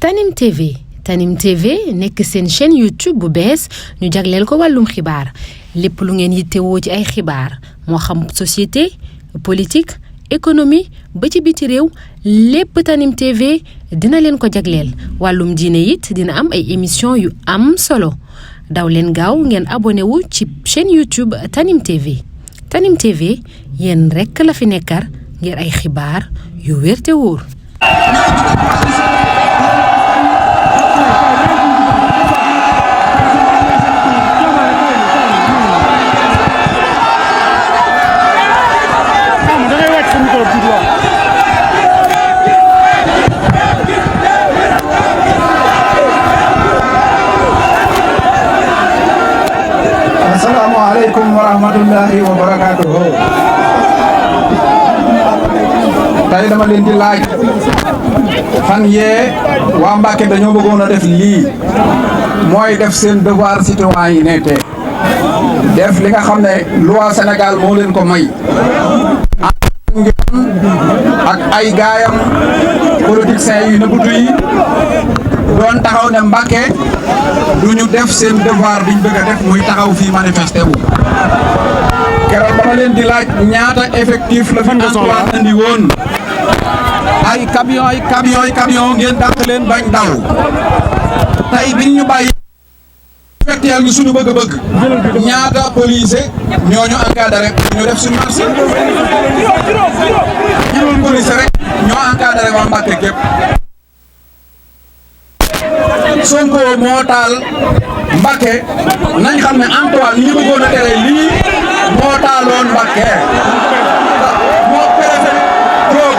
Tanim TV Tanim TV nekk seen chaîne YouTube bu bees ñu jagleel ko wàllum xibaar lépp lu ngeen yittewoo ci ay xibaar moo xam société politique économie ba ci biti réew lépp Tanim TV dina leen ko jagleel wàllum diine it dina am ay émission yu am solo daw leen gaaw ngeen abonné wu ci chaîne YouTube Tanim TV Tanim TV yéen rekk la fi nekkar ngir ay xibaar yu wér te wóor. Assalamualaikum warahmatullahi wabarakatuh. Tay dama leen di laaj fan yee waa Mbàkke dañoo bëggoon a def lii mooy def seen devoir citoyen def li nga xam ne loi Sénégal moo leen ko may ak ay gaayam politiciens yu nëbbutu yi doon taxaw ne Mbàkke duñu def seen devoir biñ bëgg a def muy taxaw fii manifester wu keroog dama leen di laaj ñaata effectif la fi Antoine andi woon ay camion ngeen dàq leen bañ daw tey biñ ñu bàyyi effectuel ñu suñu bëgg-bëgg ñaata police ñooñu encadré ñu def suñu marché juróom police rek ñoo encadré waa Mbàkke képp Sonko moo taal Mbàkke nañ xam ne Antoine li ñu bëggoon a tere lii moo taaloon Mbàkke moo préfet Diop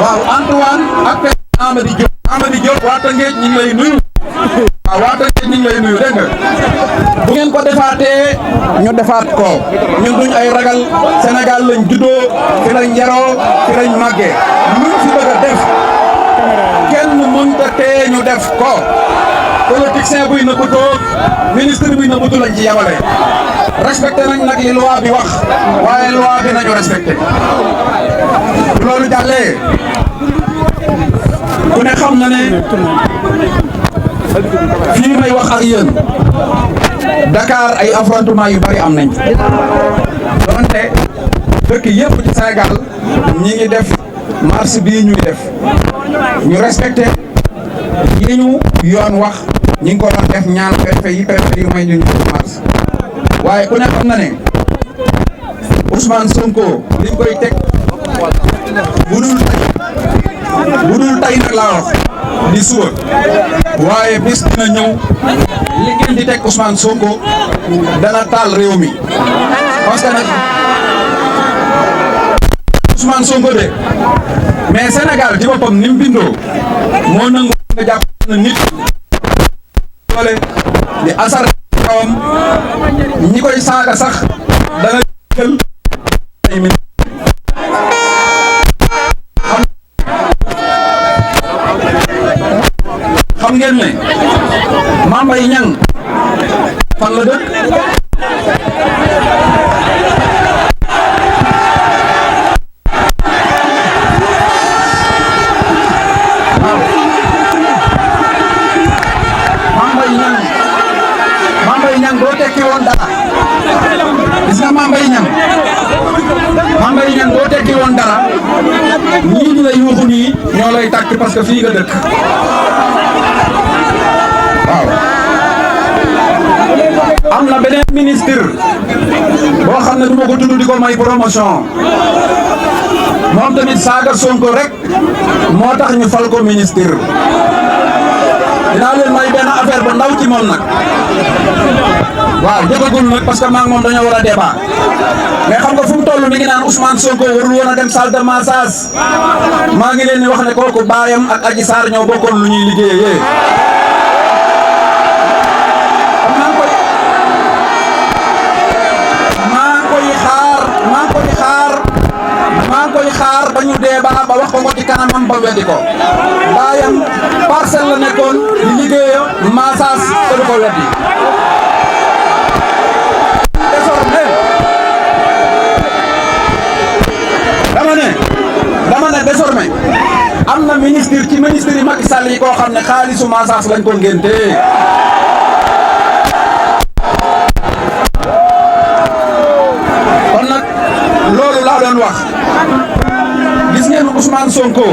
waaw Antoine ak préfet Amady Diop waa Tëngéej ñu ngi lay nuyu waaw waa Tëngéej ñu ngi lay nuyu dégg nga bu ngeen ko defaatee ñu defaat ko ñun duñ ay ragal Sénégal lañ juddoo fi lañ yaroo fi lañ màggee luñ fi bëgg a def kenn mënta tee ñu def ko politicien buy nëbbutoo ministre buy nëbbutu lañ ci yabale respecté nañ nag li loi bi wax waaye loi bi nañu respecté loolu jàllee ku ne xam na ne fii may wax ak yéen Dakar ay affrontement yu bari am nañ donte dëkk yépp ci Sénégal ñi ngi def marche bii ñuy def ñu respecté yi ñu yoon wax ñi ngi ko doon def ñaan préfet yi may ñu marche waaye ku ne xam na ne Ousmane Sonko liñ koy teg bu dul tey nag laa wax di suba waaye bis dina ñëw li ngeen di teg Ousmane Sonko dana taal réew mi parce que nag Ousmane Sonko de mais Sénégal ci boppam ni mu bindoo moo nangu nga jàpp na nit doole di asar kawam ñi koy saaga sax dana jël ay min xam ngeen ne Mame Mbaye Niang fan la dëkk boo tekki woon dara gis nga Mame Mbaye Niang boo tekki woon dara ñii ñu lay yuuxu nii ñoo lay tàkk parce que fii nga dëkk waaw am na beneen ministre boo xam ne du ma ko tudd di ko may promotion moom tamit saaga Sonko rek moo tax ñu fal ko ministre dinaa leen may benn affaire bu ndaw ci moom nag waaw jotagul nag parce que maa ngi moom dañoo war a débat mais xam nga fu mu toll mi ngi naan Ousmane Sonko warul woon a dem salle de massage maa ngi leen di wax ne kooku baayam ak Adji Sarr ñoo bokkoon lu ñuy liggéeyee. maa ngi koy xaar ba ñu débat ba wax ko ci kanamam ba weddi ko baayam Parcelles la nekkoon di liggéeyam massage te du ko weddi. dama ne désormais am na ministre ci ministre yi Macky Sall yi koo xam ne xaalisu massage lañ ko ngénte kon nag loolu laa doon wax gis ngeen Ousmane Sonko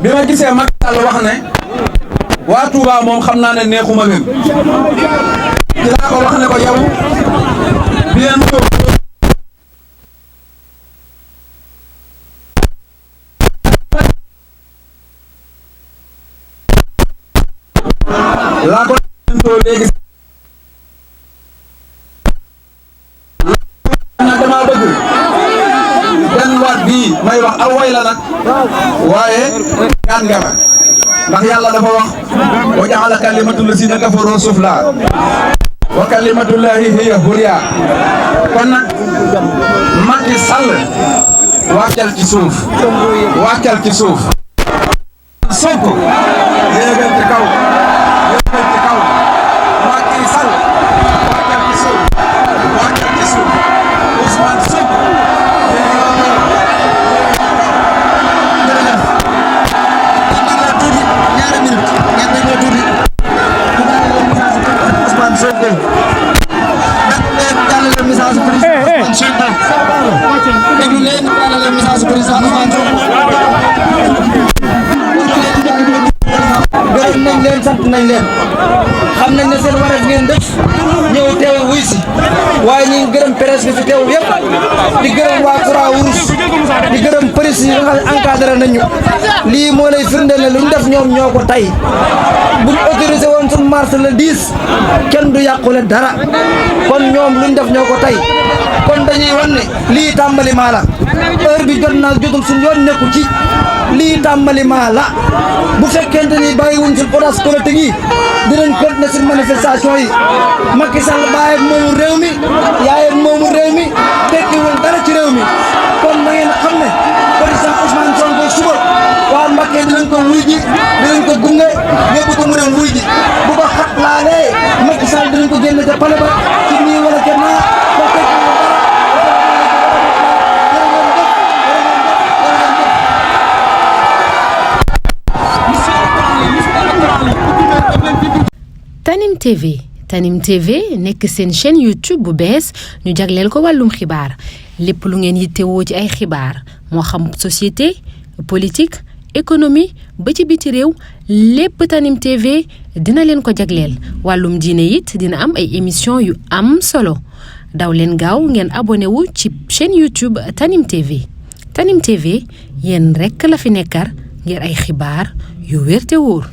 bi ma gisee Macky Sall wax ne waa Touba moom xam naa ne neexuma leen ci laa ko wax ne ko yow bientôt laa ko bientôt léegi nag dama bëgg benn waat bii may wax aw way la nag waaye gaan nga ma ndax yàlla dafa wax wa ja'ala kalimatul lazina kafaru sufla wa kalimatullahi hiya ulya kon nag Macky Sall wàccal ci suuf wàccal ci suuf Sonko yéegal ci kaw yéegal ci kaw Macky Sall wàccal ci suuf wàccal ci suuf Ousmane Sonko gërëm nañ leen sant nañ leen xam nañ ne seen wareef ngeen def ñëw teew wuy si waaye ñu ngi gërëm presse bi fi teew yëpp di gërëm waa Croix-Rouge di gërëm police yi nga xam ne encadré nañu lii moo lay firndeel ne lu ñu def ñoom ñoo ko tey buñ autorisé woon suñu marche le 10 kenn du yàqule dara kon ñoom lu ñu def ñoo ko tey kon dañuy wan ne lii tàmbali maa la heure bi jot naa jotul suñu yoon nekku ci lii tàmbali maa la bu fekkente ni bàyyiwuñ suñu audace politique yi dinañ continuer suñu manifestation yi Macky Sall baayam moomu réew mi yaayam moomu réew mi tekkiwul dara ci réew mi kon na ngeen xam ne président Ousmane Sonko suba waa Mbacké dinañ ko wuy ji dinañ ko gunge yóbbu ko mu dem wuy ji bu ko xat laalee Macky Sall dinañ ko génne ca pale ba ci nii wala ca naa ba tekkiwul dara. Tanim TV nekk seen chaîne YouTube bu bees ñu jagleel ko wàllum xibaar lépp lu ngeen yittewoo ci ay xibaar moo xam société politique économie ba ci biti réew lépp Tanim TV dina leen ko jagleel wàllum diine it dina am ay émission yu am solo daw leen gaaw ngeen abonné wu ci chaîne YouTube Tanim TV yéen rekk la fi nekkar ngir ay xibaar yu wér te wóor